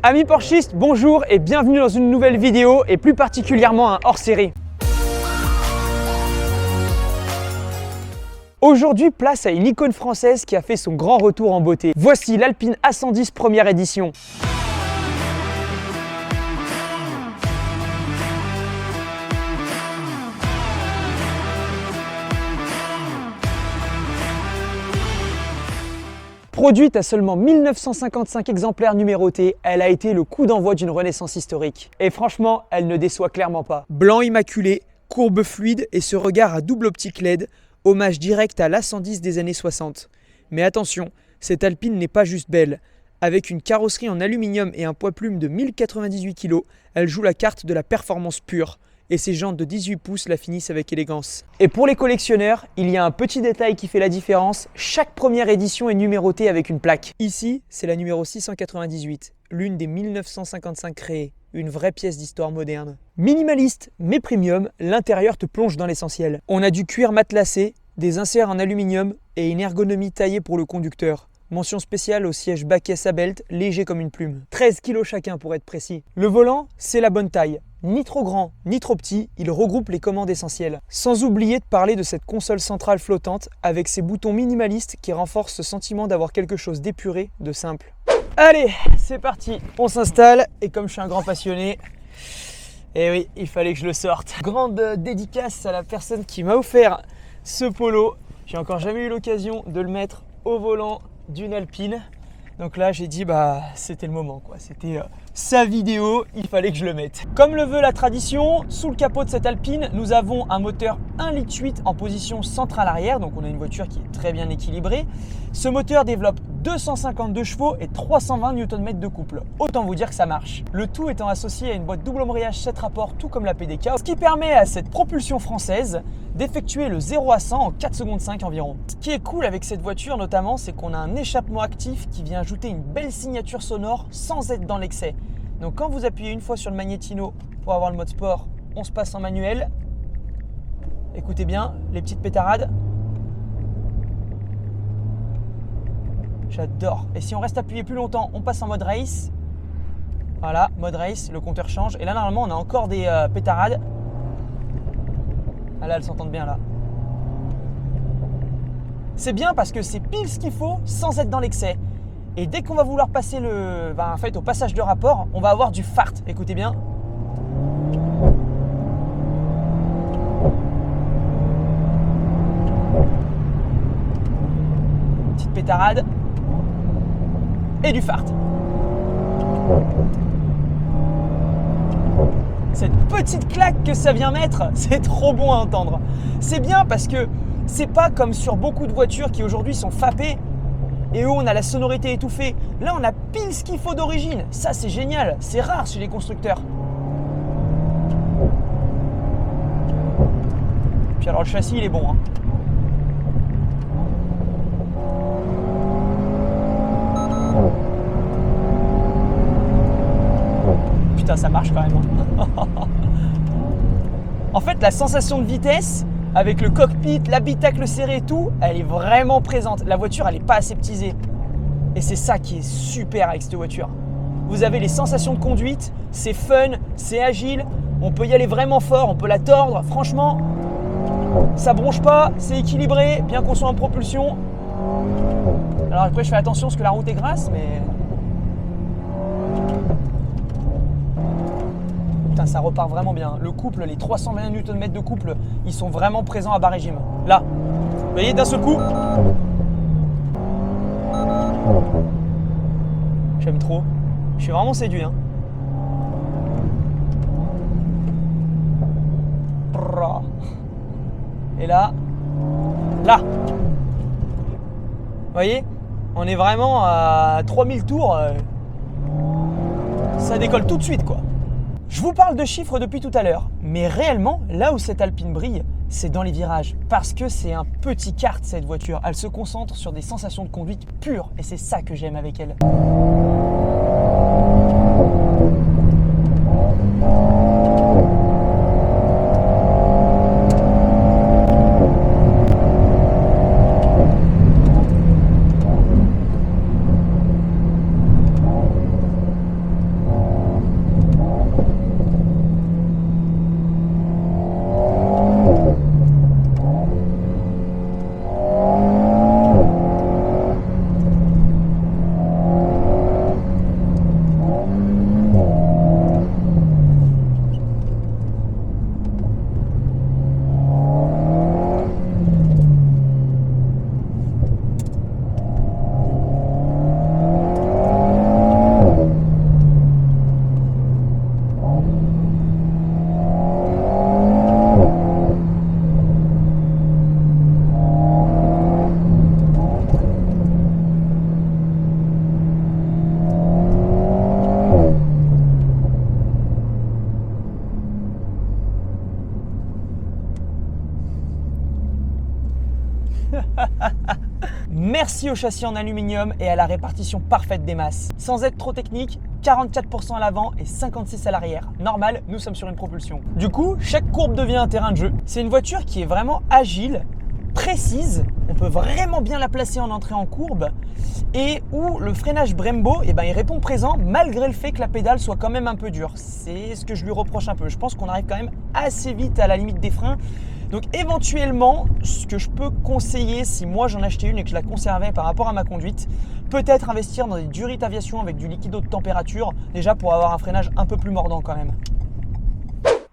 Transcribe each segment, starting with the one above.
Amis Porschistes, bonjour et bienvenue dans une nouvelle vidéo et plus particulièrement un hors-série. Aujourd'hui, place à une icône française qui a fait son grand retour en beauté. Voici l'Alpine A110 première édition. Produite à seulement 1955 exemplaires numérotés, elle a été le coup d'envoi d'une renaissance historique. Et franchement, elle ne déçoit clairement pas. Blanc immaculé, courbe fluide et ce regard à double optique LED, hommage direct à l'A110 des années 60. Mais attention, cette Alpine n'est pas juste belle. Avec une carrosserie en aluminium et un poids-plume de 1098 kg, elle joue la carte de la performance pure. Et ses jantes de 18 pouces la finissent avec élégance. Et pour les collectionneurs, il y a un petit détail qui fait la différence. Chaque première édition est numérotée avec une plaque. Ici, c'est la numéro 698, l'une des 1955 créées. Une vraie pièce d'histoire moderne. Minimaliste mais premium, l'intérieur te plonge dans l'essentiel. On a du cuir matelassé, des inserts en aluminium et une ergonomie taillée pour le conducteur. Mention spéciale au siège baquet Sabelt, léger comme une plume. 13 kg chacun pour être précis. Le volant, c'est la bonne taille. Ni trop grand, ni trop petit, il regroupe les commandes essentielles. Sans oublier de parler de cette console centrale flottante avec ses boutons minimalistes qui renforcent ce sentiment d'avoir quelque chose d'épuré, de simple. Allez, c'est parti, on s'installe et comme je suis un grand passionné, eh oui, il fallait que je le sorte. Grande dédicace à la personne qui m'a offert ce polo. J'ai encore jamais eu l'occasion de le mettre au volant d'une Alpine. Donc là, j'ai dit, c'était le moment, quoi. C'était sa vidéo, il fallait que je le mette. Comme le veut la tradition, sous le capot de cette Alpine, nous avons un moteur 1,8 litre en position centrale arrière. Donc on a une voiture qui est très bien équilibrée. Ce moteur développe 252 chevaux et 320 Nm de couple. Autant vous dire que ça marche. Le tout étant associé à une boîte double embrayage 7 rapports, tout comme la PDK, ce qui permet à cette propulsion française d'effectuer le 0 à 100 en 4 secondes 5 environ. Ce qui est cool avec cette voiture notamment, c'est qu'on a un échappement actif qui vient ajouter une belle signature sonore sans être dans l'excès. Donc quand vous appuyez une fois sur le magnétino pour avoir le mode sport, on se passe en manuel. Écoutez bien les petites pétarades. J'adore. Et si on reste appuyé plus longtemps, on passe en mode race. Voilà, mode race, le compteur change. Et là, normalement, on a encore des pétarades. Ah là, elles s'entendent bien là. C'est bien parce que c'est pile ce qu'il faut sans être dans l'excès. Et dès qu'on va vouloir passer au passage de rapport, on va avoir du fart. Écoutez bien. Petite pétarade. Et du fart. Cette petite claque que ça vient mettre, c'est trop bon à entendre. C'est bien parce que c'est pas comme sur beaucoup de voitures qui aujourd'hui sont fapées et où on a la sonorité étouffée. Là, on a pile ce qu'il faut d'origine. Ça, c'est génial. C'est rare chez les constructeurs. Puis alors, le châssis, il est bon, hein. Putain, ça marche quand même. En fait, la sensation de vitesse avec le cockpit, l'habitacle serré et tout, elle est vraiment présente. La voiture, elle n'est pas aseptisée. Et c'est ça qui est super avec cette voiture. Vous avez les sensations de conduite, c'est fun, c'est agile, on peut y aller vraiment fort, on peut la tordre. Franchement, ça bronche pas, c'est équilibré, bien qu'on soit en propulsion. Alors après, je fais attention parce que la route est grasse, mais... Putain, ça repart vraiment bien. Le couple, les 320 Nm de couple, ils sont vraiment présents à bas régime. Là, vous voyez, d'un seul coup. J'aime trop. Je suis vraiment séduit, hein. Et là. Vous voyez, on est vraiment à 3000 tours. Ça décolle tout de suite, quoi. Je vous parle de chiffres depuis tout à l'heure, mais réellement, là où cette Alpine brille, c'est dans les virages. Parce que c'est un petit kart cette voiture. Elle se concentre sur des sensations de conduite pures et c'est ça que j'aime avec elle. Merci au châssis en aluminium et à la répartition parfaite des masses. Sans être trop technique, 44% à l'avant et 56% à l'arrière. Normal, nous sommes sur une propulsion. Du coup, chaque courbe devient un terrain de jeu. C'est une voiture qui est vraiment agile, précise, on peut vraiment bien la placer en entrée en courbe et où le freinage Brembo, il répond présent malgré le fait que la pédale soit quand même un peu dure. C'est ce que je lui reproche un peu. Je pense qu'on arrive quand même assez vite à la limite des freins. Donc éventuellement, ce que je peux conseiller si moi j'en achetais une et que je la conservais par rapport à ma conduite, peut-être investir dans des durites aviation avec du liquide haute température, déjà pour avoir un freinage un peu plus mordant quand même.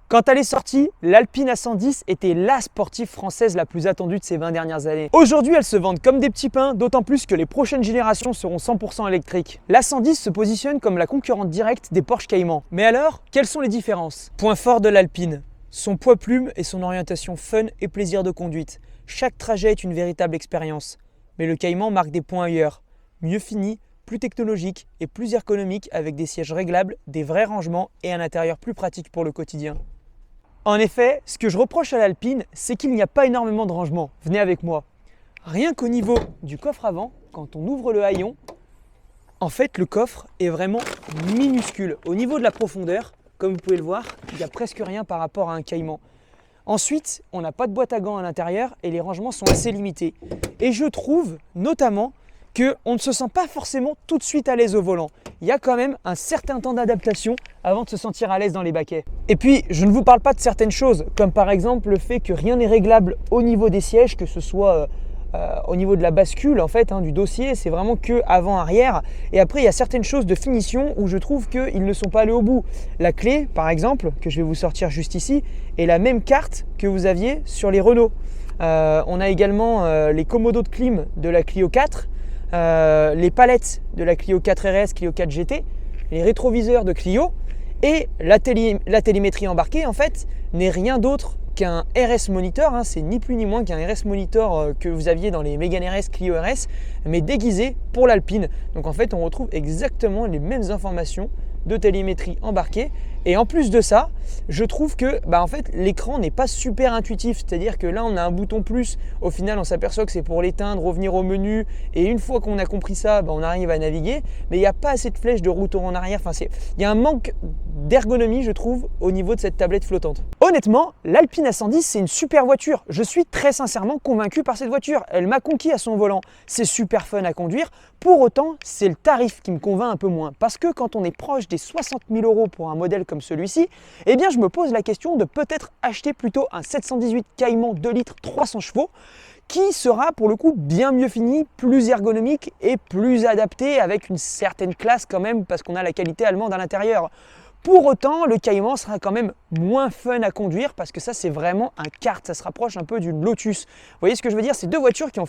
Quand elle est sortie, l'Alpine A110 était la sportive française la plus attendue de ces 20 dernières années. Aujourd'hui, elles se vendent comme des petits pains, d'autant plus que les prochaines générations seront 100% électriques. L'A110 se positionne comme la concurrente directe des Porsche Cayman. Mais alors, quelles sont les différences? Point fort de l'Alpine, son poids plume et son orientation fun et plaisir de conduite. Chaque trajet est une véritable expérience. Mais le Cayman marque des points ailleurs. Mieux fini, plus technologique et plus ergonomique avec des sièges réglables, des vrais rangements et un intérieur plus pratique pour le quotidien. En effet, ce que je reproche à l'Alpine, c'est qu'il n'y a pas énormément de rangement. Venez avec moi. Rien qu'au niveau du coffre avant, quand on ouvre le haillon, en fait le coffre est vraiment minuscule. Au niveau de la profondeur, comme vous pouvez le voir, il n'y a presque rien par rapport à un Cayman. Ensuite, on n'a pas de boîte à gants à l'intérieur et les rangements sont assez limités. Et je trouve notamment qu'on ne se sent pas forcément tout de suite à l'aise au volant. Il y a quand même un certain temps d'adaptation avant de se sentir à l'aise dans les baquets. Et puis, je ne vous parle pas de certaines choses, comme par exemple le fait que rien n'est réglable au niveau des sièges, que ce soit au niveau de la bascule en fait, du dossier, c'est vraiment que avant-arrière. Et après, il y a certaines choses de finition où je trouve qu'ils ne sont pas allés au bout. La clé, par exemple, que je vais vous sortir juste ici, est la même carte que vous aviez sur les Renault. On a également les commodos de clim de la Clio 4, les palettes de la Clio 4 RS, Clio 4 GT, les rétroviseurs de Clio et la télémétrie embarquée en fait n'est rien d'autre qu'un RS Monitor, c'est ni plus ni moins qu'un RS Monitor que vous aviez dans les Mégane RS, Clio RS, mais déguisé pour l'Alpine. Donc en fait on retrouve exactement les mêmes informations de télémétrie embarquée. Et en plus de ça, je trouve que en fait, l'écran n'est pas super intuitif. C'est-à-dire que là, on a un bouton plus. Au final, on s'aperçoit que c'est pour l'éteindre, revenir au menu. Et une fois qu'on a compris ça, on arrive à naviguer. Mais il n'y a pas assez de flèches de retour en arrière. Enfin, il y a un manque d'ergonomie, je trouve, au niveau de cette tablette flottante. Honnêtement, l'Alpine A110, c'est une super voiture. Je suis très sincèrement convaincu par cette voiture. Elle m'a conquis à son volant. C'est super fun à conduire. Pour autant, c'est le tarif qui me convainc un peu moins. Parce que quand on est proche des 60 000 € pour un modèle comme celui-ci, eh bien je me pose la question de peut-être acheter plutôt un 718 Cayman 2 litres 300 chevaux qui sera pour le coup bien mieux fini, plus ergonomique et plus adapté avec une certaine classe quand même parce qu'on a la qualité allemande à l'intérieur. Pour autant, le Cayman sera quand même moins fun à conduire parce que ça, c'est vraiment un kart. Ça se rapproche un peu d'une Lotus. Vous voyez ce que je veux dire? C'est deux voitures qui ont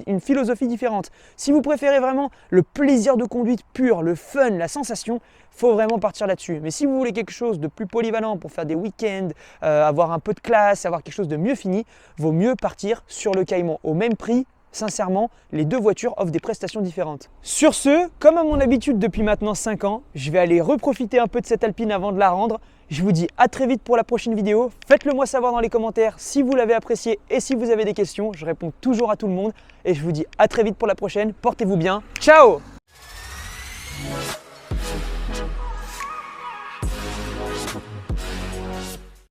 une philosophie différente. Si vous préférez vraiment le plaisir de conduite pur, le fun, la sensation, il faut vraiment partir là-dessus. Mais si vous voulez quelque chose de plus polyvalent pour faire des week-ends, avoir un peu de classe, avoir quelque chose de mieux fini, vaut mieux partir sur le Cayman au même prix. Sincèrement, les deux voitures offrent des prestations différentes. Sur ce, comme à mon habitude depuis maintenant 5 ans, je vais aller reprofiter un peu de cette Alpine avant de la rendre. Je vous dis à très vite pour la prochaine vidéo. Faites-le moi savoir dans les commentaires si vous l'avez apprécié et si vous avez des questions. Je réponds toujours à tout le monde. Et je vous dis à très vite pour la prochaine. Portez-vous bien. Ciao!